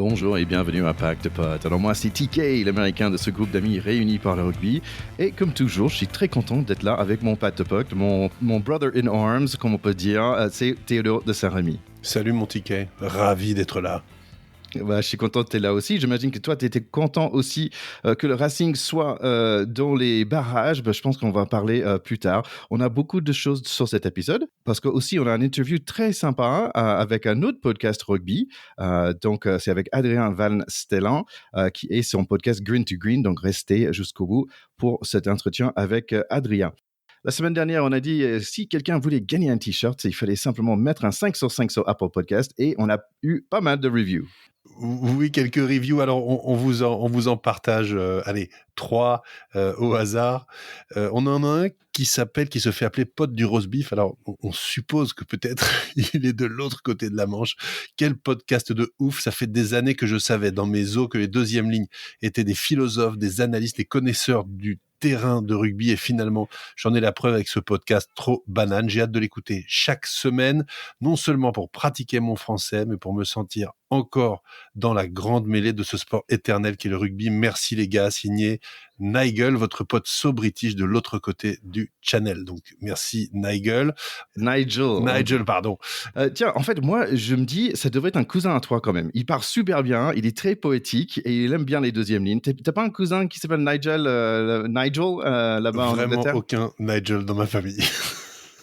Bonjour et bienvenue à Pack de Potes. Alors moi c'est TK, l'américain de ce groupe d'amis réunis par le rugby. Et comme toujours, je suis très content d'être là avec mon Pat de Potes, mon brother in arms, comme on peut dire, c'est Théodore de Saint-Rémy. Salut mon TK, ravi d'être là. Je suis content que tu es là aussi. J'imagine que toi, tu étais content aussi que le Racing soit dans les barrages. Je pense qu'on va en parler plus tard. On a beaucoup de choses sur cet épisode parce qu'aussi, on a une interview très sympa avec un autre podcast rugby. C'est avec Adrien Van Stellan qui est son podcast Green to Green. Donc, restez jusqu'au bout pour cet entretien avec Adrien. La semaine dernière, on a dit si quelqu'un voulait gagner un t-shirt, il fallait simplement mettre un 5 sur 5 sur Apple Podcast et on a eu pas mal de reviews. Oui, quelques reviews. Alors, on vous en partage, 3 au hasard. On en a un qui se fait appeler Pote du roast beef. Alors, on suppose que peut-être il est de l'autre côté de la Manche. Quel podcast de ouf. Ça fait des années que je savais dans mes os que les deuxièmes lignes étaient des philosophes, des analystes, des connaisseurs du terrain de rugby et finalement, j'en ai la preuve avec ce podcast trop banane. J'ai hâte de l'écouter chaque semaine, non seulement pour pratiquer mon français, mais pour me sentir encore dans la grande mêlée de ce sport éternel qui est le rugby. Merci les gars, signé Nigel, votre pote so british de l'autre côté du channel. Donc merci Nigel, pardon. Tiens, en fait, moi, je me dis, ça devrait être un cousin à toi quand même. Il parle super bien, il est très poétique et il aime bien les deuxièmes lignes. T'as pas un cousin qui s'appelle Nigel là-bas Vraiment en Angleterre? aucun Nigel dans ma famille.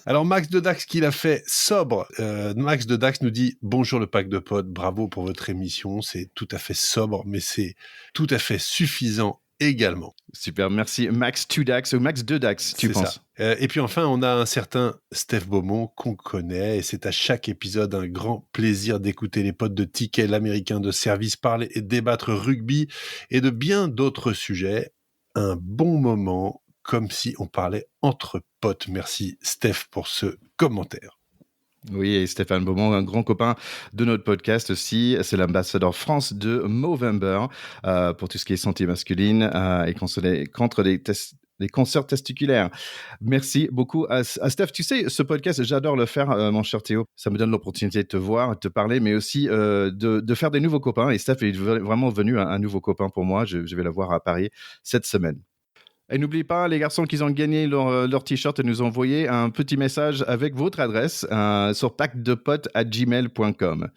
Alors Max de Dax qui l'a fait sobre. Max de Dax nous dit « Bonjour le pack de potes, bravo pour votre émission, c'est tout à fait sobre, mais c'est tout à fait suffisant également. » Super, merci. Max 2 Dax ou Max 2 Dax, tu penses? Et puis enfin, on a un certain Steph Beaumont qu'on connaît et c'est à chaque épisode un grand plaisir d'écouter les potes de Ticket, l'américain de service, parler et débattre rugby et de bien d'autres sujets. Un bon moment, comme si on parlait entre potes. Merci Steph pour ce commentaire. Oui, et Stéphane Beaumont, un grand copain de notre podcast aussi. C'est l'ambassadeur France de Movember pour tout ce qui est santé masculine et contre les cancers testiculaires. Merci beaucoup à Steph. Tu sais, ce podcast, j'adore le faire, mon cher Théo. Ça me donne l'opportunité de te voir, de te parler, mais aussi de faire des nouveaux copains. Et Steph est vraiment devenu un nouveau copain pour moi. Je vais le voir à Paris cette semaine. Et n'oubliez pas, les garçons, qu'ils ont gagné leur t-shirt et nous ont envoyé un petit message avec votre adresse sur packdepotes@gmail.com.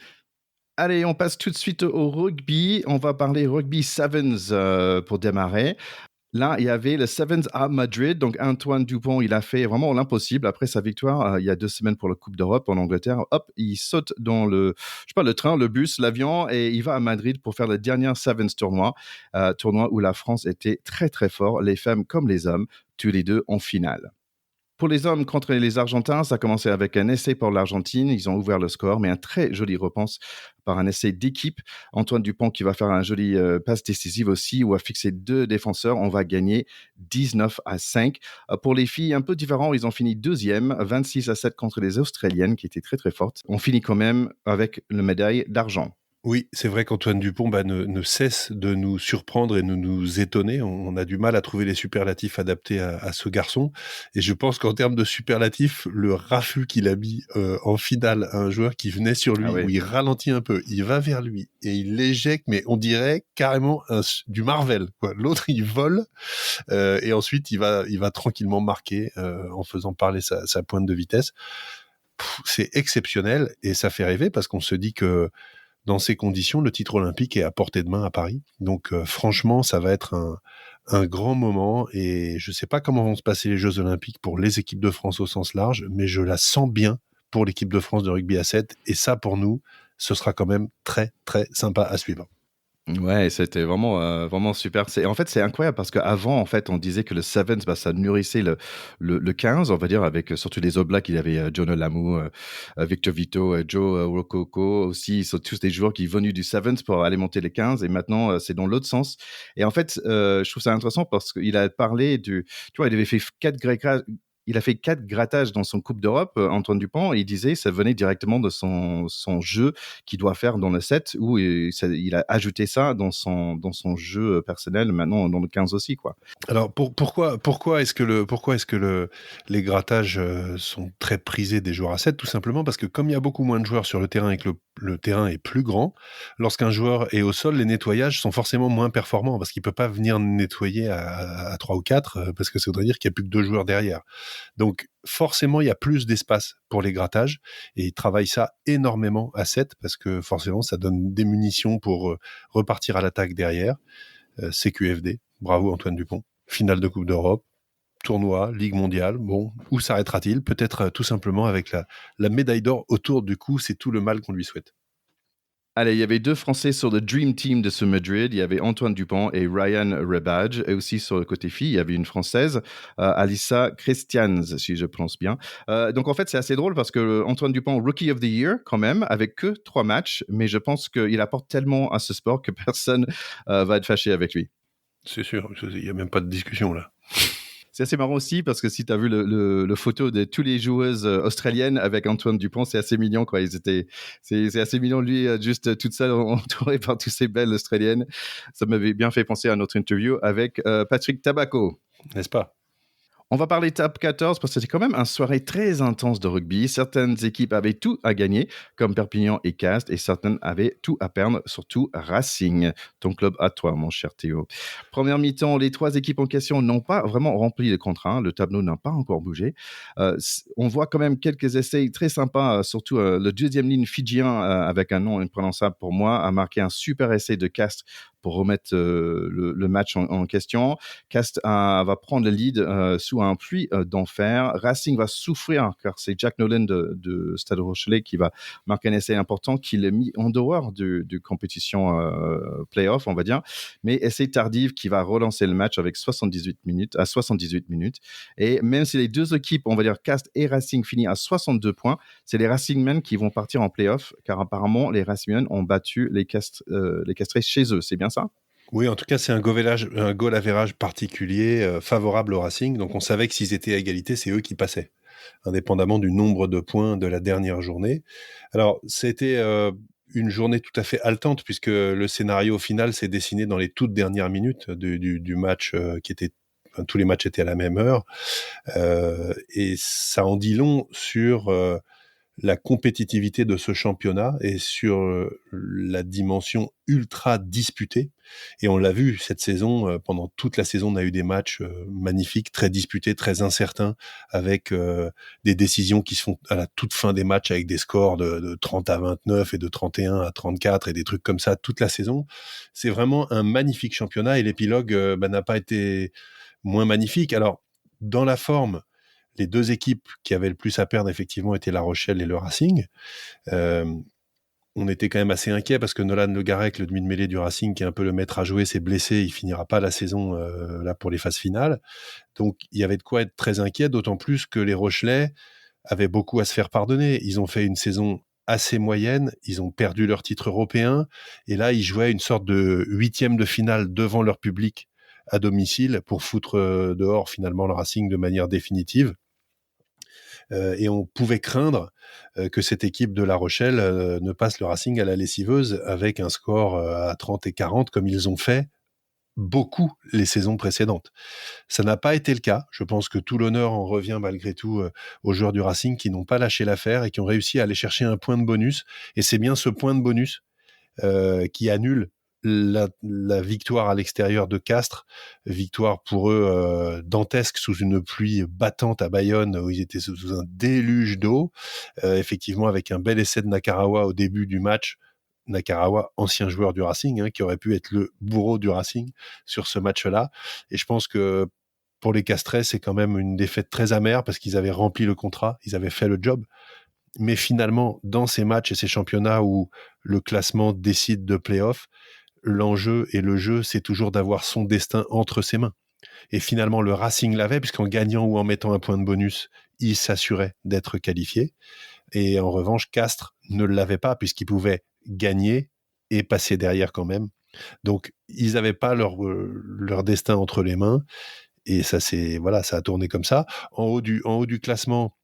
Allez, on passe tout de suite au rugby. On va parler rugby sevens pour démarrer. Là, il y avait le Sevens à Madrid. Donc, Antoine Dupont, il a fait vraiment l'impossible. Après sa victoire, il y a 2 semaines pour la Coupe d'Europe en Angleterre, hop, il saute dans le train, le bus, l'avion, et il va à Madrid pour faire le dernier Sevens tournoi où la France était très, très fort, les femmes comme les hommes, tous les deux en finale. Pour les hommes contre les Argentins, ça a commencé avec un essai pour l'Argentine. Ils ont ouvert le score, mais un très joli repense par un essai d'équipe. Antoine Dupont qui va faire un joli passe décisive aussi, où a fixé 2 défenseurs. On va gagner 19-5. Pour les filles, un peu différent, ils ont fini deuxième, 26-7 contre les Australiennes, qui étaient très très fortes. On finit quand même avec la médaille d'argent. Oui, c'est vrai qu'Antoine Dupont ne cesse de nous surprendre et de nous étonner. On a du mal à trouver les superlatifs adaptés à ce garçon. Et je pense qu'en termes de superlatifs, le raffut qu'il a mis en finale à un joueur qui venait sur lui, où il ralentit un peu, il va vers lui et il l'éjecte, mais on dirait carrément du Marvel, quoi. L'autre, il vole et ensuite, il va tranquillement marquer en faisant parler sa pointe de vitesse. C'est exceptionnel et ça fait rêver parce qu'on se dit que dans ces conditions, le titre olympique est à portée de main à Paris. Donc franchement, ça va être un grand moment et je ne sais pas comment vont se passer les Jeux olympiques pour les équipes de France au sens large, mais je la sens bien pour l'équipe de France de rugby à 7 et ça, pour nous, ce sera quand même très, très sympa à suivre. Ouais, c'était vraiment super. En fait, c'est incroyable parce qu'avant, en fait, on disait que le Sevens, ça nourrissait le 15, on va dire, avec surtout les All Blacks. Il y avait John Lamou, Victor Vito, Joe Rokoko aussi. Ils sont tous des joueurs qui sont venus du Sevens pour alimenter les 15. Et maintenant, c'est dans l'autre sens. Et en fait, je trouve ça intéressant parce qu'il a parlé il avait fait 4 il a fait 4 grattages dans son Coupe d'Europe, Antoine Dupont, et il disait ça venait directement de son jeu qu'il doit faire dans le 7, où il a ajouté ça dans son jeu personnel, maintenant dans le 15 aussi, quoi. Alors pourquoi est-ce que les grattages sont très prisés des joueurs à 7? Tout simplement parce que comme il y a beaucoup moins de joueurs sur le terrain et que le terrain est plus grand, lorsqu'un joueur est au sol, les nettoyages sont forcément moins performants parce qu'il peut pas venir nettoyer à 3 ou 4 parce que ça voudrait dire qu'il y a plus que 2 joueurs derrière. Donc forcément, il y a plus d'espace pour les grattages et ils travaillent ça énormément à 7 parce que forcément, ça donne des munitions pour repartir à l'attaque derrière. CQFD, bravo Antoine Dupont. Finale de Coupe d'Europe, tournoi, Ligue mondiale. Bon, où s'arrêtera-t-il? Peut-être tout simplement avec la médaille d'or autour du cou. C'est tout le mal qu'on lui souhaite. Allez, il y avait 2 Français sur le Dream Team de ce Madrid. Il y avait Antoine Dupont et Ryan Rebadge. Et aussi sur le côté fille, il y avait une Française, Alissa Christians, si je prononce bien. Donc en fait, c'est assez drôle parce que Antoine Dupont, Rookie of the Year quand même, avec que 3 matchs. Mais je pense qu'il apporte tellement à ce sport que personne va être fâché avec lui. C'est sûr, il n'y a même pas de discussion là. C'est assez marrant aussi parce que si tu as vu le photo de tous les joueuses australiennes avec Antoine Dupont, c'est assez mignon, quoi. C'est assez mignon, lui, juste toute seule, entouré par toutes ces belles australiennes. Ça m'avait bien fait penser à notre interview avec Patrick Tabaco. N'est-ce pas? On va parler top 14 parce que c'était quand même une soirée très intense de rugby. Certaines équipes avaient tout à gagner, comme Perpignan et Castres, et certaines avaient tout à perdre, surtout Racing, ton club à toi, mon cher Théo. Première mi-temps, les 3 équipes en question n'ont pas vraiment rempli le contrat. Le tableau n'a pas encore bougé. On voit quand même quelques essais très sympas, surtout le deuxième ligne fidjien, avec un nom imprononçable pour moi, a marqué un super essai de Castres pour remettre le match en question. Castres va prendre le lead sous un pluie d'enfer. Racing va souffrir car c'est Jack Nolan de Stade Rochelet qui va marquer un essai important qui l'a mis en dehors de compétition play-off, on va dire. Mais essai tardif qui va relancer le match avec 78 minutes. Et même si les 2 équipes, on va dire Castres et Racing, finissent à 62 points, c'est les Racingmen qui vont partir en play-off car apparemment les Racingmen ont battu les Castrés chez eux. C'est bien ça? Oui, en tout cas, c'est un goal average particulier favorable au Racing. Donc, on savait que s'ils étaient à égalité, c'est eux qui passaient, indépendamment du nombre de points de la dernière journée. Alors, c'était une journée tout à fait haletante, puisque le scénario final s'est dessiné dans les toutes dernières minutes du match tous les matchs étaient à la même heure. Et ça en dit long sur la compétitivité de ce championnat et sur la dimension ultra disputée. Et on l'a vu cette saison, pendant toute la saison, on a eu des matchs magnifiques, très disputés, très incertains, avec des décisions qui se font à la toute fin des matchs avec des scores de 30 à 29 et de 31 à 34 et des trucs comme ça toute la saison. C'est vraiment un magnifique championnat et l'épilogue n'a pas été moins magnifique. Alors, dans la forme, les 2 équipes qui avaient le plus à perdre, effectivement, étaient La Rochelle et le Racing. On était quand même assez inquiets parce que Nolan Le Garec, le demi de mêlée du Racing, qui est un peu le maître à jouer, s'est blessé. Il finira pas la saison là pour les phases finales. Donc, il y avait de quoi être très inquiet, d'autant plus que les Rochelais avaient beaucoup à se faire pardonner. Ils ont fait une saison assez moyenne. Ils ont perdu leur titre européen. Et là, ils jouaient une sorte de 8e de finale devant leur public à domicile pour foutre dehors finalement le Racing de manière définitive. Et on pouvait craindre que cette équipe de La Rochelle ne passe le Racing à la lessiveuse avec un score à 30 et 40 comme ils ont fait beaucoup les saisons précédentes. Ça n'a pas été le cas. Je pense que tout l'honneur en revient malgré tout aux joueurs du Racing qui n'ont pas lâché l'affaire et qui ont réussi à aller chercher un point de bonus. Et c'est bien ce point de bonus qui annule la victoire à l'extérieur de Castres, victoire pour eux dantesque sous une pluie battante à Bayonne où ils étaient sous un déluge d'eau, effectivement avec un bel essai de Nakarawa au début du match. Nakarawa, ancien joueur du Racing, qui aurait pu être le bourreau du Racing sur ce match-là. Et je pense que pour les Castrais, c'est quand même une défaite très amère parce qu'ils avaient rempli le contrat, ils avaient fait le job. Mais finalement, dans ces matchs et ces championnats où le classement décide de play-off, l'enjeu et le jeu, c'est toujours d'avoir son destin entre ses mains. Et finalement, le Racing l'avait, puisqu'en gagnant ou en mettant un point de bonus, il s'assurait d'être qualifié. Et en revanche, Castres ne l'avait pas, puisqu'il pouvait gagner et passer derrière quand même. Donc, ils n'avaient pas leur destin entre les mains. Et ça, ça a tourné comme ça. En haut du classement,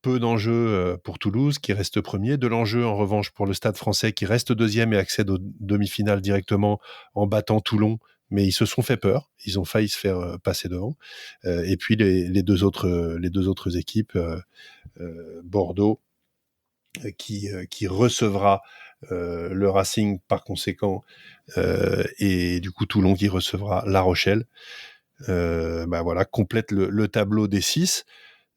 peu d'enjeux pour Toulouse, qui reste premier. De l'enjeu, en revanche, pour le Stade français, qui reste deuxième et accède aux demi-finales directement en battant Toulon. Mais ils se sont fait peur. Ils ont failli se faire passer devant. Et puis, les deux autres équipes, Bordeaux, qui recevra le Racing par conséquent, et du coup Toulon qui recevra La Rochelle. Voilà, complète le tableau des 6.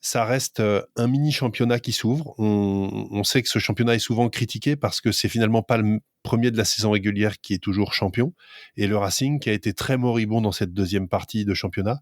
Ça reste un mini championnat qui s'ouvre. On sait que ce championnat est souvent critiqué parce que c'est finalement pas le premier de la saison régulière qui est toujours champion. Et le Racing, qui a été très moribond dans cette deuxième partie de championnat,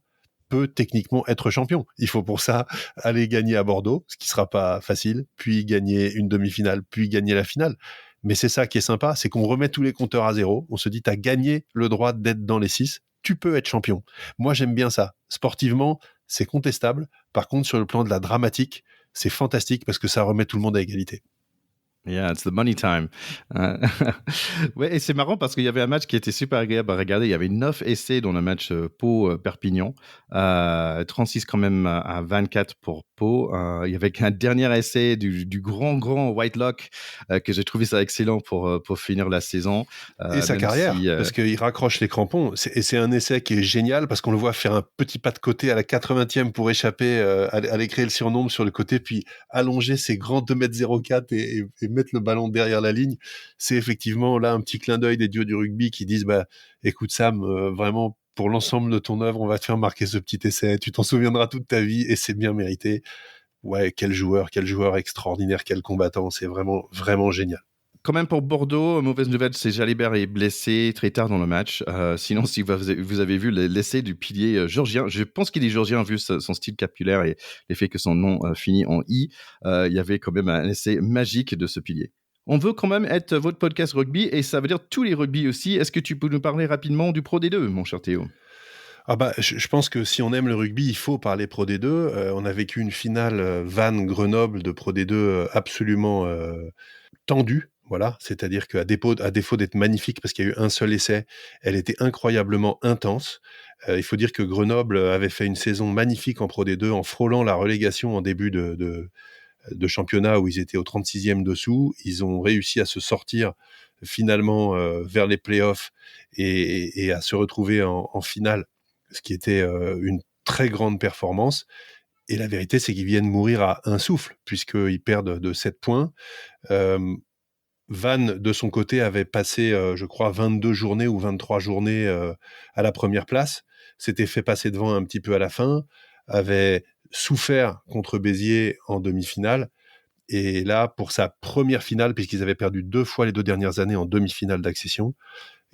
peut techniquement être champion. Il faut pour ça aller gagner à Bordeaux, ce qui sera pas facile, puis gagner une demi-finale, puis gagner la finale. Mais c'est ça qui est sympa, c'est qu'on remet tous les compteurs à zéro. On se dit, t'as gagné le droit d'être dans les 6, tu peux être champion. Moi, j'aime bien ça. Sportivement, c'est contestable. Par contre, sur le plan de la dramatique, c'est fantastique parce que ça remet tout le monde à égalité. Yeah, it's the money time. Ouais, et c'est marrant parce qu'il y avait un match qui était super agréable à regarder. Il y avait 9 essais dans le match Pau-Perpignan. 36 quand même à 24 pour Pau. Il y avait qu'un dernier essai du grand Whitelock que j'ai trouvé ça excellent pour finir la saison. Et sa carrière, parce qu'il raccroche les crampons. Et c'est un essai qui est génial parce qu'on le voit faire un petit pas de côté à la 80e pour échapper, aller créer le surnombre sur le côté, puis allonger ses grands 2,04 m et mettre le ballon derrière la ligne. C'est effectivement là un petit clin d'œil des dieux du rugby qui disent écoute Sam, vraiment pour l'ensemble de ton œuvre, on va te faire marquer ce petit essai, tu t'en souviendras toute ta vie et c'est bien mérité. Ouais, quel joueur extraordinaire, quel combattant, c'est vraiment, vraiment génial. Quand même pour Bordeaux, mauvaise nouvelle, c'est Jalibert est blessé très tard dans le match. Sinon, si vous avez vu l'essai du pilier géorgien, je pense qu'il est géorgien vu son style capillaire et l'effet que son nom finit en I. Il y avait quand même un essai magique de ce pilier. On veut quand même être votre podcast rugby et ça veut dire tous les rugby aussi. Est-ce que tu peux nous parler rapidement du Pro D2, mon cher Théo ? Je pense que si on aime le rugby, il faut parler Pro D2. On a vécu une finale Vannes-Grenoble de Pro D2 absolument tendue. Voilà, c'est-à-dire qu'à défaut d'être magnifique parce qu'il y a eu un seul essai, elle était incroyablement intense. Il faut dire que Grenoble avait fait une saison magnifique en Pro D2 en frôlant la relégation en début de championnat où ils étaient au 36e dessous. Ils ont réussi à se sortir finalement vers les playoffs et à se retrouver en finale, ce qui était une très grande performance. Et la vérité, c'est qu'ils viennent mourir à un souffle puisqu'ils perdent de 7 points. Vannes, de son côté, avait passé, je crois, 22 journées ou 23 journées à la première place, s'était fait passer devant un petit peu à la fin, avait souffert contre Béziers en demi-finale, et là, pour sa première finale, puisqu'ils avaient perdu 2 fois les 2 dernières années en demi-finale d'accession,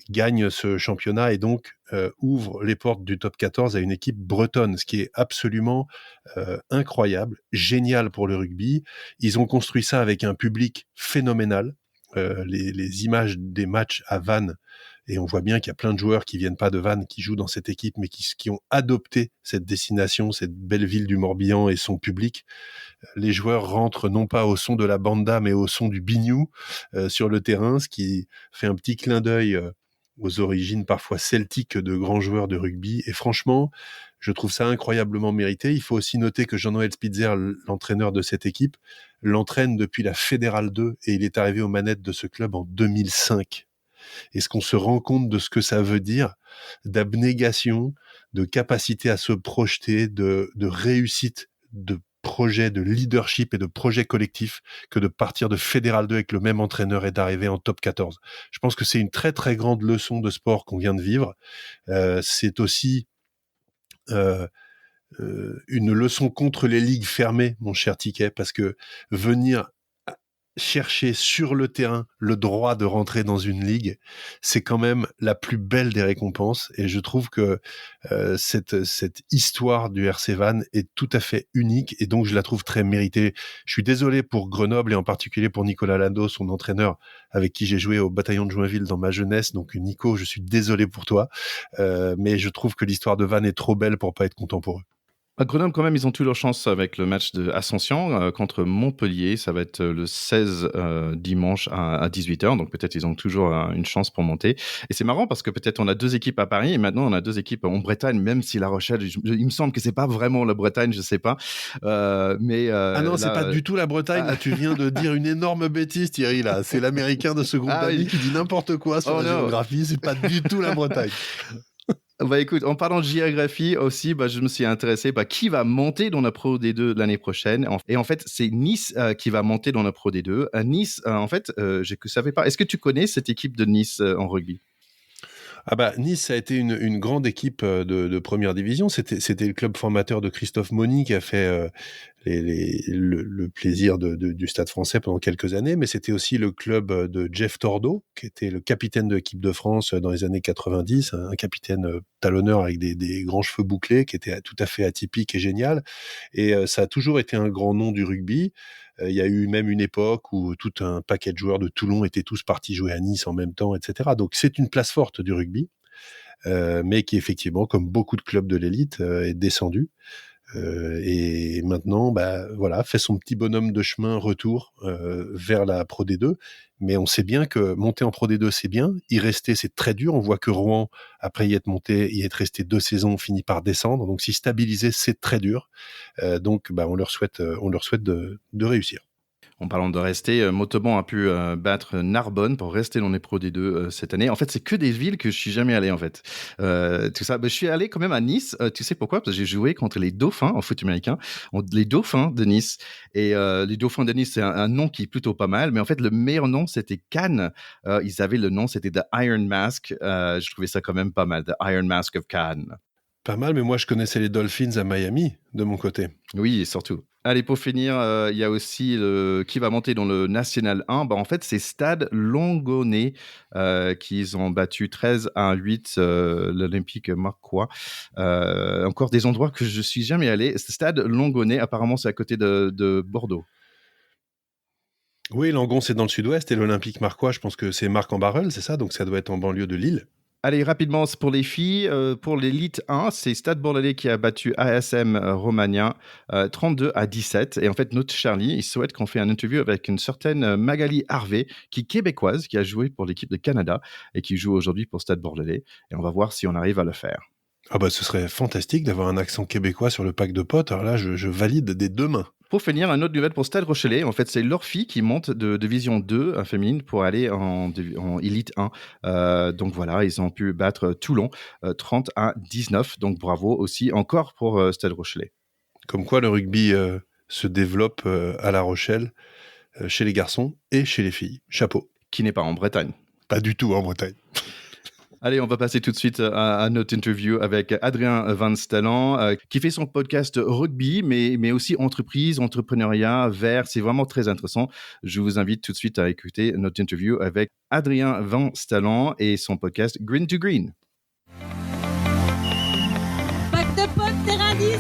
gagne ce championnat et donc ouvre les portes du top 14 à une équipe bretonne, ce qui est absolument incroyable, génial pour le rugby. Ils ont construit ça avec un public phénoménal. Les images des matchs à Vannes, et on voit bien qu'il y a plein de joueurs qui viennent pas de Vannes, qui jouent dans cette équipe, mais qui ont adopté cette destination, cette belle ville du Morbihan et son public. Les joueurs rentrent non pas au son de la banda, mais au son du biniou sur le terrain, ce qui fait un petit clin d'œil aux origines parfois celtiques de grands joueurs de rugby. Et franchement, je trouve ça incroyablement mérité. Il faut aussi noter que Jean-Noël Spitzer, l'entraîneur de cette équipe, l'entraîne depuis la Fédérale 2 et il est arrivé aux manettes de ce club en 2005. Est-ce qu'on se rend compte de ce que ça veut dire d'abnégation, de capacité à se projeter, de réussite, de projet de leadership et de projet collectif que de partir de Fédéral 2 avec le même entraîneur et d'arriver en top 14. Je pense que c'est une très très grande leçon de sport qu'on vient de vivre. C'est aussi une leçon contre les ligues fermées, mon cher Tiquet, parce que venir chercher sur le terrain le droit de rentrer dans une ligue, c'est quand même la plus belle des récompenses. Et je trouve que cette histoire du RC Vannes est tout à fait unique et donc je la trouve très méritée. Je suis désolé pour Grenoble et en particulier pour Nicolas Lando, son entraîneur, avec qui j'ai joué au bataillon de Joinville dans ma jeunesse. Donc Nico, je suis désolé pour toi, mais je trouve que l'histoire de Vannes est trop belle pour pas être content pour eux. À Grenoble, quand même, ils ont tous leur chance avec le match de Ascension contre Montpellier. Ça va être le 16 dimanche à 18h. Donc peut-être ils ont toujours une chance pour monter. Et c'est marrant parce que peut-être on a 2 équipes à Paris et maintenant on a 2 équipes en Bretagne, même si La Rochelle, il me semble que c'est pas vraiment la Bretagne, je sais pas. Mais Ah non, c'est là, pas du tout la Bretagne. Là, tu viens de dire une énorme bêtise, Thierry. Là, c'est l'Américain de ce groupe ah d'amis oui, qui dit n'importe quoi sur oh la non. géographie. C'est pas du tout la Bretagne. Bah écoute, en parlant de géographie aussi, bah, je me suis intéressé, bah, qui va monter dans la Pro D2 l'année prochaine. Et en fait, c'est Nice qui va monter dans la Pro D2. Nice, en fait, je ne savais pas. Est-ce que tu connais cette équipe de Nice en rugby? Ah bah Nice, ça a été une grande équipe de première division. C'était le club formateur de Christophe Mauny qui a fait le plaisir du Stade Français pendant quelques années, mais c'était aussi le club de Jeff Tordo, qui était le capitaine de l'équipe de France dans les années 90, un capitaine talonneur avec des grands cheveux bouclés, qui était tout à fait atypique et génial. Et ça a toujours été un grand nom du rugby. Il y a eu même une époque où tout un paquet de joueurs de Toulon étaient tous partis jouer à Nice en même temps, etc. Donc c'est une place forte du rugby, mais qui effectivement, comme beaucoup de clubs de l'élite, est descendu. Et maintenant, bah, voilà, fait son petit bonhomme de chemin retour vers la Pro D2. Mais on sait bien que monter en Pro D2, c'est bien. Y rester, c'est très dur. On voit que Rouen, après y être monté, y être resté 2 saisons, finit par descendre. Donc, s'y stabiliser, c'est très dur. Donc, bah, on leur souhaite de réussir. En parlant de rester, Montauban a pu battre Narbonne pour rester dans les Pro D2 cette année. En fait, c'est que des villes que je suis jamais allé en fait. Tout ça, bah, je suis allé quand même à Nice. Tu sais pourquoi? Parce que j'ai joué contre les Dauphins en foot américain, les Dauphins de Nice. Et les Dauphins de Nice, c'est un nom qui est plutôt pas mal. Mais en fait, le meilleur nom, c'était Cannes. Ils avaient le nom, c'était The Iron Mask. Je trouvais ça quand même pas mal, The Iron Mask of Cannes. Pas mal, mais moi, je connaissais les Dolphins à Miami, de mon côté. Oui, surtout. Allez, pour finir, il y a aussi qui va monter dans le National 1. Bah, en fait, c'est Stade Longonnet qui ont battu 13-8 l'Olympique Marcois. Encore des endroits que je suis jamais allé. Stade Longonnet, apparemment, c'est à côté de Bordeaux. Oui, Langon, c'est dans le sud-ouest, et l'Olympique Marcois, je pense que c'est Marc-en-Barœul, c'est ça? Donc ça doit être en banlieue de Lille. Allez, rapidement, c'est pour les filles. Pour l'élite 1, c'est Stade Bordelais qui a battu ASM Romagna 32-17. Et en fait, notre Charlie, il souhaite qu'on fait un interview avec une certaine Magali Harvey, qui est québécoise, qui a joué pour l'équipe de Canada et qui joue aujourd'hui pour Stade Bordelais. Et on va voir si on arrive à le faire. Ah bah ce serait fantastique d'avoir un accent québécois sur le pack de potes. Alors là, je valide des 2 mains. Pour finir, un autre nouvelle pour Stade Rochelet. En fait, c'est leur fille qui monte de Division 2 féminine pour aller en Elite 1. Donc voilà, ils ont pu battre Toulon 30-19. Donc bravo aussi encore pour Stade Rochelet. Comme quoi le rugby se développe à La Rochelle, chez les garçons et chez les filles. Chapeau. Qui n'est pas en Bretagne. Pas du tout en Bretagne. Allez, on va passer tout de suite à notre interview avec Adrien Van Stallen, qui fait son podcast rugby, mais aussi entreprise, entrepreneuriat, vert. C'est vraiment très intéressant. Je vous invite tout de suite à écouter notre interview avec Adrien Van Stallen et son podcast Green to Green. Pack de potes, terrain 10.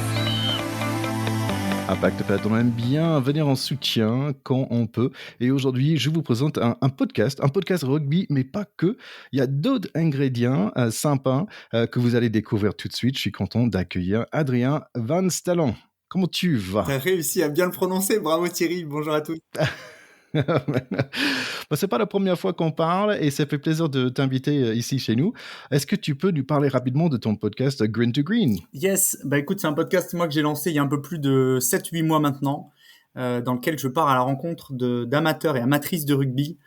Impact Pat, on aime bien venir en soutien quand on peut. Et aujourd'hui, je vous présente un podcast rugby, mais pas que. Il y a d'autres ingrédients sympas que vous allez découvrir tout de suite. Je suis content d'accueillir Adrien Van Stallen. Comment tu vas? T'as réussi à bien le prononcer, bravo Thierry, bonjour à tous. Bah, c'est pas la première fois qu'on parle et ça fait plaisir de t'inviter ici chez nous. Est-ce que tu peux nous parler rapidement de ton podcast Green to Green? Yes, bah écoute, c'est un podcast moi que j'ai lancé il y a un peu plus de 7-8 mois maintenant, dans lequel je pars à la rencontre d'amateurs et amatrices de rugby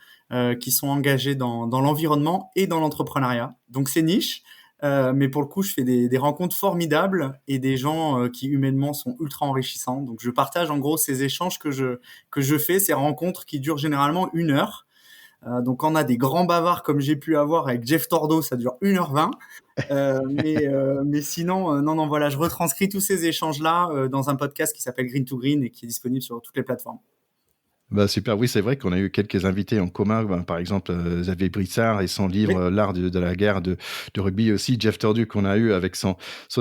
qui sont engagés dans l'environnement et dans l'entrepreneuriat. Donc c'est niche, mais pour le coup, je fais des rencontres formidables et des gens qui humainement sont ultra enrichissants. Donc je partage en gros ces échanges que je fais, ces rencontres qui durent généralement 1 heure. Donc on a des grands bavards comme j'ai pu avoir avec Jeff Tordo, ça dure 1h20. Mais sinon, non, voilà, je retranscris tous ces échanges-là dans un podcast qui s'appelle Green to Green et qui est disponible sur toutes les plateformes. Bah, super, oui, c'est vrai qu'on a eu quelques invités en commun, ben, par exemple Xavier Brissard et son livre Oui. L'art de la guerre de rugby, aussi Jeff Tordu qu'on a eu avec son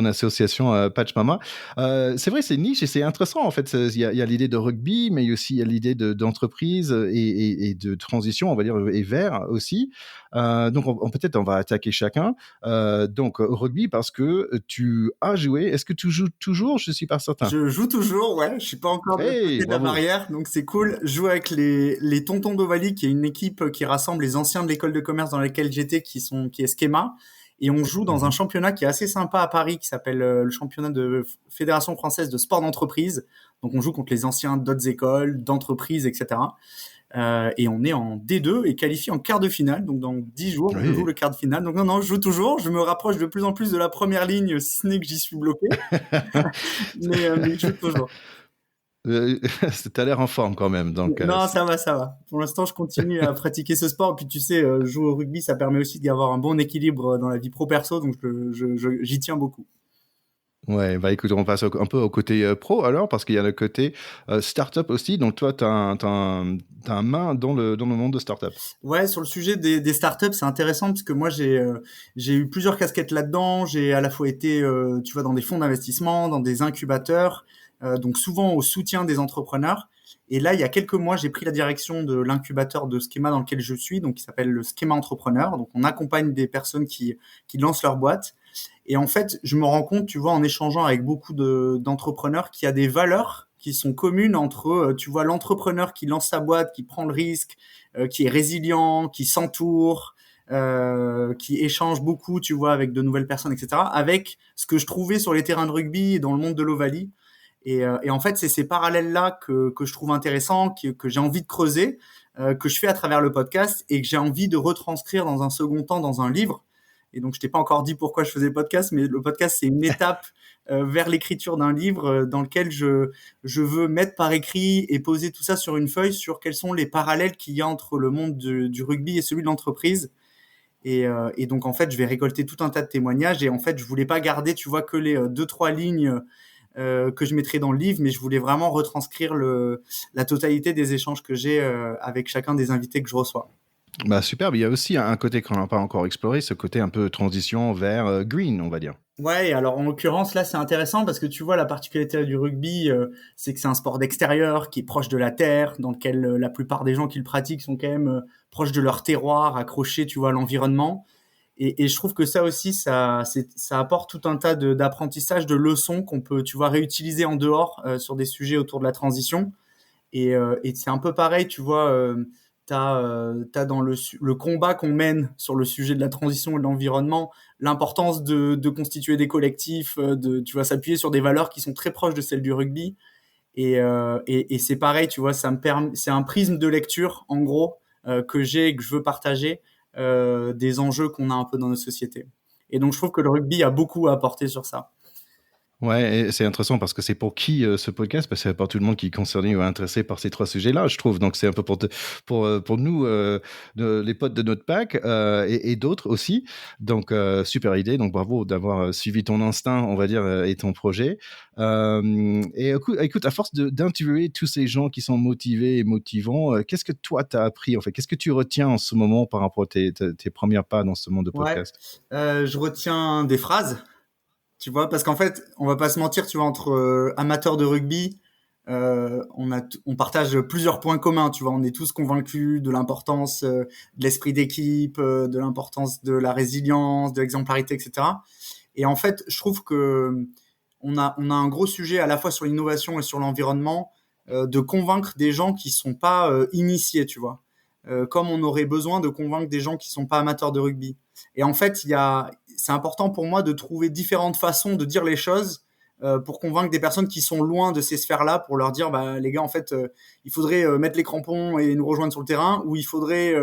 association Patch Mama. C'est vrai, c'est niche et c'est intéressant en fait. Il y a l'idée de rugby, mais aussi il y a l'idée d'entreprise et de transition, on va dire, et vert aussi. Donc peut-être on va attaquer chacun. Donc au rugby, parce que tu as joué, est-ce que tu joues toujours? Je suis pas certain. Je joue toujours, ouais. Je suis pas encore de l'autre Hey, côté de la bravo! barrière, donc c'est cool. Je joue avec les Tontons d'Ovalie, qui est une équipe qui rassemble les anciens de l'école de commerce dans laquelle j'étais, qui est Schema. Et on joue dans un Mhm. championnat qui est assez sympa à Paris, qui s'appelle le championnat de Fédération française de sport d'entreprise. Donc on joue contre les anciens d'autres écoles, d'entreprises, etc. Et on est en D2 et qualifié en quart de finale. Donc dans 10 jours, je joue Oui. le quart de finale. Donc non, je joue toujours. Je me rapproche de plus en plus de la première ligne, si ce n'est que j'y suis bloqué. Mais je joue toujours. T'as l'air en forme quand même, donc Non, ça va, ça va. Pour l'instant, je continue à pratiquer ce sport. Puis tu sais, jouer au rugby, ça permet aussi d'y avoir un bon équilibre dans la vie pro-perso. Donc j'y tiens beaucoup. ouais, bah écoute, on passe un peu au côté pro alors, parce qu'il y a le côté startup aussi. Donc toi, t'as un main dans le monde de startup. Ouais, sur le sujet des startups, c'est intéressant parce que moi, j'ai eu plusieurs casquettes là-dedans. J'ai à la fois été, tu vois, dans des fonds d'investissement, dans des incubateurs, donc souvent au soutien des entrepreneurs. Et là, il y a quelques mois, j'ai pris la direction de l'incubateur de Schema dans lequel je suis, donc qui s'appelle le Schema Entrepreneur. Donc, on accompagne des personnes qui lancent leur boîte. Et en fait, je me rends compte, tu vois, en échangeant avec beaucoup d'entrepreneurs, qu'il y a des valeurs qui sont communes entre, tu vois, l'entrepreneur qui lance sa boîte, qui prend le risque, qui est résilient, qui s'entoure, qui échange beaucoup, tu vois, avec de nouvelles personnes, etc. Avec ce que je trouvais sur les terrains de rugby et dans le monde de l'Ovalie. Et en fait, c'est ces parallèles-là que je trouve intéressants, que j'ai envie de creuser, que je fais à travers le podcast et que j'ai envie de retranscrire dans un second temps dans un livre. Et donc, je t'ai pas encore dit pourquoi je faisais le podcast, mais le podcast, c'est une étape vers l'écriture d'un livre dans lequel je veux mettre par écrit et poser tout ça sur une feuille sur quels sont les parallèles qu'il y a entre le monde du rugby et celui de l'entreprise. Et donc, en fait, je vais récolter tout un tas de témoignages. Et en fait, je voulais pas garder, tu vois, que les deux, trois lignes que je mettrai dans le livre, mais je voulais vraiment retranscrire la totalité des échanges que j'ai avec chacun des invités que je reçois. Bah super, mais il y a aussi un côté qu'on n'a pas encore exploré, ce côté un peu transition vers green, on va dire. Ouais, alors en l'occurrence là c'est intéressant parce que tu vois la particularité du rugby, c'est que c'est un sport d'extérieur qui est proche de la terre, dans lequel la plupart des gens qui le pratiquent sont quand même proches de leur terroir, accrochés, tu vois, à l'environnement. Et je trouve que ça aussi, ça apporte tout un tas d'apprentissage, de leçons qu'on peut, tu vois, réutiliser en dehors sur des sujets autour de la transition. Et c'est un peu pareil, tu vois, t'as dans le combat qu'on mène sur le sujet de la transition et de l'environnement, l'importance de constituer des collectifs, tu vois, s'appuyer sur des valeurs qui sont très proches de celles du rugby. Et c'est pareil, tu vois, c'est un prisme de lecture, en gros, que j'ai et que je veux partager des enjeux qu'on a un peu dans notre société. Et donc, je trouve que le rugby a beaucoup à apporter sur ça. Ouais, et c'est intéressant parce que c'est pour qui ce podcast? Parce que c'est pas tout le monde qui est concerné ou intéressé par ces trois sujets-là, je trouve. Donc c'est un peu pour nous, les potes de notre pack et d'autres aussi. Donc super idée. Donc bravo d'avoir suivi ton instinct, on va dire, et ton projet. Et écoute, à force d'interviewer tous ces gens qui sont motivés et motivants, qu'est-ce que toi t'as appris en fait? Qu'est-ce que tu retiens en ce moment par rapport à tes premières pas dans ce monde de Ouais, podcast? je retiens des phrases. Tu vois, parce qu'en fait, on va pas se mentir, tu vois, entre amateurs de rugby, on partage plusieurs points communs, tu vois, on est tous convaincus de l'importance de l'esprit d'équipe, de l'importance de la résilience, de l'exemplarité, etc. Et en fait, je trouve que on a un gros sujet à la fois sur l'innovation et sur l'environnement, de convaincre des gens qui sont pas initiés, tu vois. Comme on aurait besoin de convaincre des gens qui sont pas amateurs de rugby. Et en fait, c'est important pour moi de trouver différentes façons de dire les choses pour convaincre des personnes qui sont loin de ces sphères-là, pour leur dire, bah, les gars, en fait, il faudrait mettre les crampons et nous rejoindre sur le terrain, ou il faudrait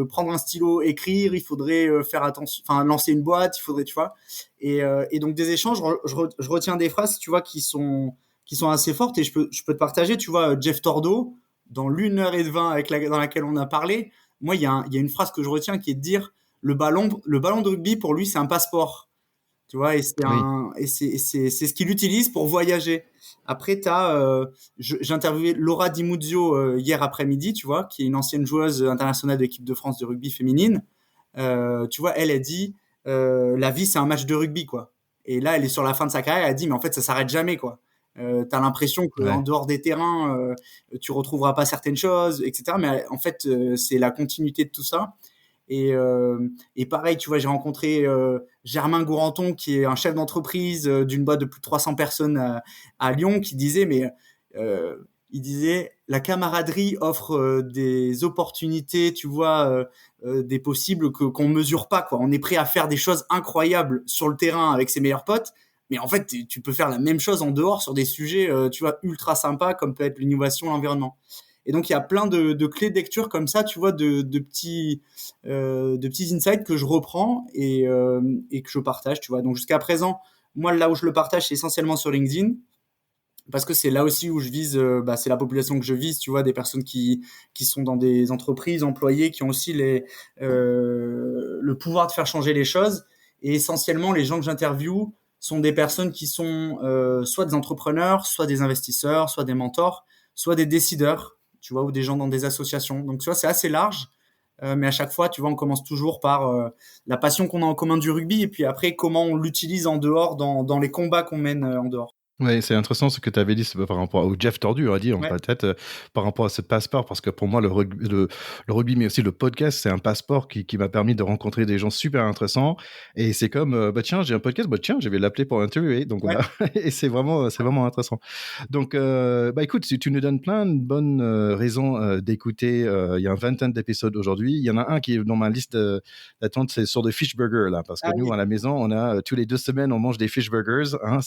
prendre un stylo, écrire, il faudrait faire attention, enfin, lancer une boîte, il faudrait, tu vois. Et donc des échanges, je retiens des phrases, tu vois, qui sont assez fortes, et je peux te partager, tu vois, Jeff Tordo, dans l'1h20 dans laquelle on a parlé, moi, il y a une phrase que je retiens qui est de dire, le ballon de rugby, pour lui, c'est un passeport. Tu vois, et c'est ce qu'il utilise pour voyager. Après, j'ai interviewé Laura Di Muzio hier après-midi, tu vois, qui est une ancienne joueuse internationale de l'équipe de France de rugby féminine. Tu vois, elle dit la vie c'est un match de rugby, quoi. Et là, elle est sur la fin de sa carrière, elle a dit mais en fait ça s'arrête jamais, quoi. T'as l'impression qu'en dehors des terrains, tu retrouveras pas certaines choses, etc. Mais en fait, c'est la continuité de tout ça. Et pareil, tu vois, j'ai rencontré Germain Gourenton, qui est un chef d'entreprise d'une boîte de plus de 300 personnes à Lyon, qui disait, il disait, la camaraderie offre des opportunités, tu vois, des possibles qu'on mesure pas, quoi. On est prêt à faire des choses incroyables sur le terrain avec ses meilleurs potes, mais en fait, tu peux faire la même chose en dehors sur des sujets, tu vois, ultra sympas, comme peut être l'innovation, l'environnement. Et donc, il y a plein de clés de lecture comme ça, tu vois, de petits insights que je reprends et que je partage, tu vois. Donc, jusqu'à présent, moi, là où je le partage, c'est essentiellement sur LinkedIn, parce que c'est là aussi où je vise, c'est la population que je vise, tu vois, des personnes qui sont dans des entreprises, employés, qui ont aussi le pouvoir de faire changer les choses. Et essentiellement, les gens que j'interviewe sont des personnes qui sont soit des entrepreneurs, soit des investisseurs, soit des mentors, soit des décideurs, tu vois, ou des gens dans des associations. Donc, tu vois, c'est assez large, mais à chaque fois, tu vois, on commence toujours par la passion qu'on a en commun du rugby, et puis après, comment on l'utilise en dehors, dans les combats qu'on mène en dehors. Oui, c'est intéressant ce que tu avais dit par rapport au Jeff Tordu a dit en tête par rapport à ce passeport, parce que pour moi le rugby mais aussi le podcast, c'est un passeport qui m'a permis de rencontrer des gens super intéressants, et c'est comme tiens, j'ai un podcast, tiens, je vais l'appeler pour interviewer, donc voilà. Et c'est vraiment intéressant. Donc écoute, si tu nous donnes plein de bonnes raisons d'écouter, il y a une vingtaine d'épisodes aujourd'hui, il y en a un qui est dans ma liste d'attente, c'est sur des fish burgers là, parce que nous à la maison on a tous les 2 semaines on mange des fish burgers, hein,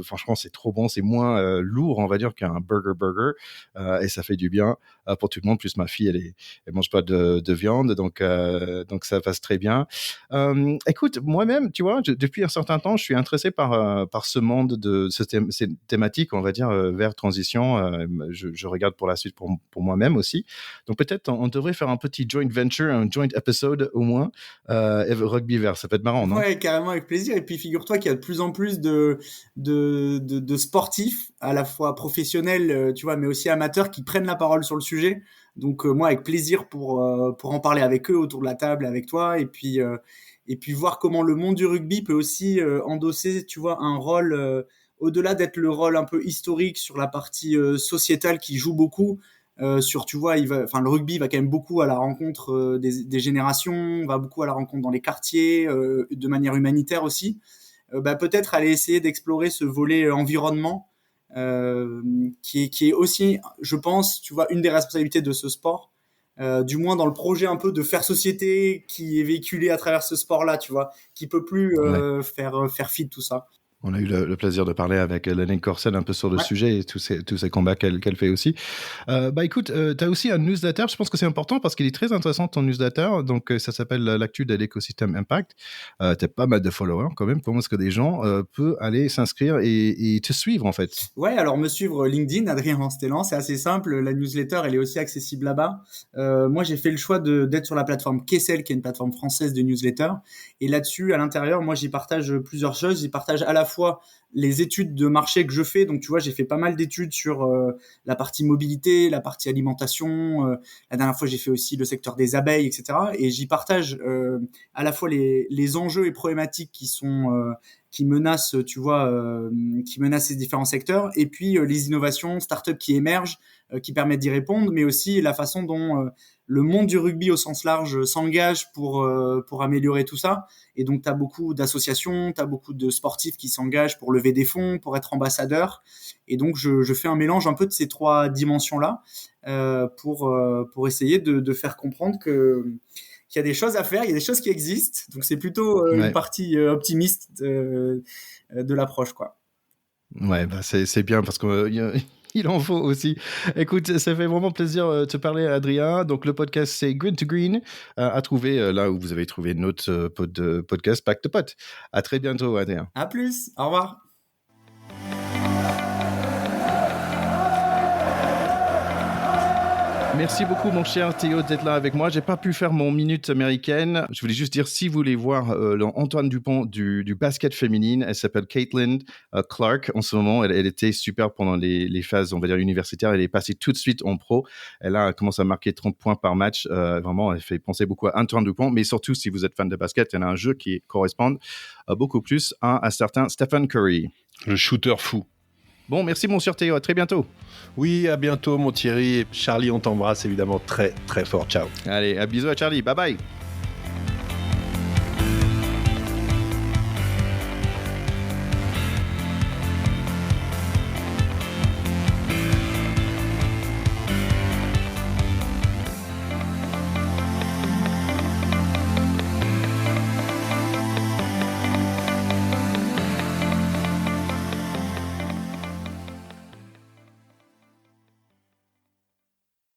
franchement c'est trop bon, c'est moins lourd on va dire qu'un burger, et ça fait du bien pour tout le monde. Plus ma fille elle mange pas de viande, donc ça passe très bien. Écoute, moi-même tu vois, depuis un certain temps je suis intéressé par ce monde de ces thématiques, on va dire vers transition. Je regarde pour la suite pour moi-même aussi, donc peut-être on devrait faire un petit joint venture, un joint episode au moins, rugbyverse, ça peut être marrant, non? Ouais, carrément, avec plaisir. Et puis figure-toi qu'il y a de plus en plus de sportifs, à la fois professionnels, tu vois, mais aussi amateurs, qui prennent la parole sur le sujet. Donc moi, avec plaisir pour en parler avec eux autour de la table, avec toi, et puis voir comment le monde du rugby peut aussi endosser, tu vois, un rôle au-delà d'être le rôle un peu historique sur la partie sociétale qui joue beaucoup. Tu vois, le rugby va quand même beaucoup à la rencontre des générations, va beaucoup à la rencontre dans les quartiers, de manière humanitaire aussi. Peut-être aller essayer d'explorer ce volet environnement, qui est aussi, je pense, tu vois, une des responsabilités de ce sport, du moins dans le projet un peu de faire société qui est véhiculé à travers ce sport-là, tu vois, qui peut plus faire fi de tout ça. On a eu le plaisir de parler avec Lenny Corcel un peu sur le sujet et tous ces combats qu'elle fait aussi. Écoute, tu as aussi un newsletter. Je pense que c'est important parce qu'il est très intéressant ton newsletter. Donc, ça s'appelle l'actu de l'écosystème Impact. Tu as pas mal de followers quand même. Comment est-ce que des gens peuvent aller s'inscrire et te suivre en fait? Ouais, alors me suivre LinkedIn, Adrien Ranstellan, c'est assez simple. La newsletter, elle est aussi accessible là-bas. Moi, j'ai fait le choix d'être sur la plateforme Kessel, qui est une plateforme française de newsletter. Et là-dessus, à l'intérieur, moi, j'y partage plusieurs choses. J'y partage à la fois les études de marché que je fais. Donc, tu vois, j'ai fait pas mal d'études sur la partie mobilité, la partie alimentation. La dernière fois, j'ai fait aussi le secteur des abeilles, etc. Et j'y partage à la fois les enjeux et problématiques qui menacent, tu vois, qui menacent ces différents secteurs, et puis les innovations, startups qui émergent, qui permettent d'y répondre, mais aussi la façon dont le monde du rugby au sens large s'engage pour améliorer tout ça. Et donc, tu as beaucoup d'associations, tu as beaucoup de sportifs qui s'engagent pour lever des fonds, pour être ambassadeurs. Et donc, je fais un mélange un peu de ces 3 dimensions-là pour essayer de faire comprendre qu'il y a des choses à faire, il y a des choses qui existent. Donc, c'est plutôt une partie optimiste de l'approche, quoi. Ouais, c'est bien parce qu'il en faut aussi. Écoute, ça fait vraiment plaisir de te parler, Adrien. Donc, le podcast, c'est Green to Green, à trouver là où vous avez trouvé notre podcast Pack de Potes. À très bientôt, Adrien. À plus. Au revoir. Merci beaucoup, mon cher Théo, d'être là avec moi. J'ai pas pu faire mon minute américaine. Je voulais juste dire, si vous voulez voir Antoine Dupont du basket féminine, elle s'appelle Caitlin Clark en ce moment. Elle était super pendant les phases, on va dire, universitaires. Elle est passée tout de suite en pro. Elle a commencé à marquer 30 points par match. Vraiment, elle fait penser beaucoup à Antoine Dupont. Mais surtout, si vous êtes fan de basket, elle a un jeu qui correspond beaucoup plus à un certain Stephen Curry. Le shooter fou. Bon, merci, mon cher Théo. À très bientôt. Oui, à bientôt, mon Thierry. Et Charlie, on t'embrasse évidemment très, très fort. Ciao. Allez, un bisou à Charlie. Bye bye.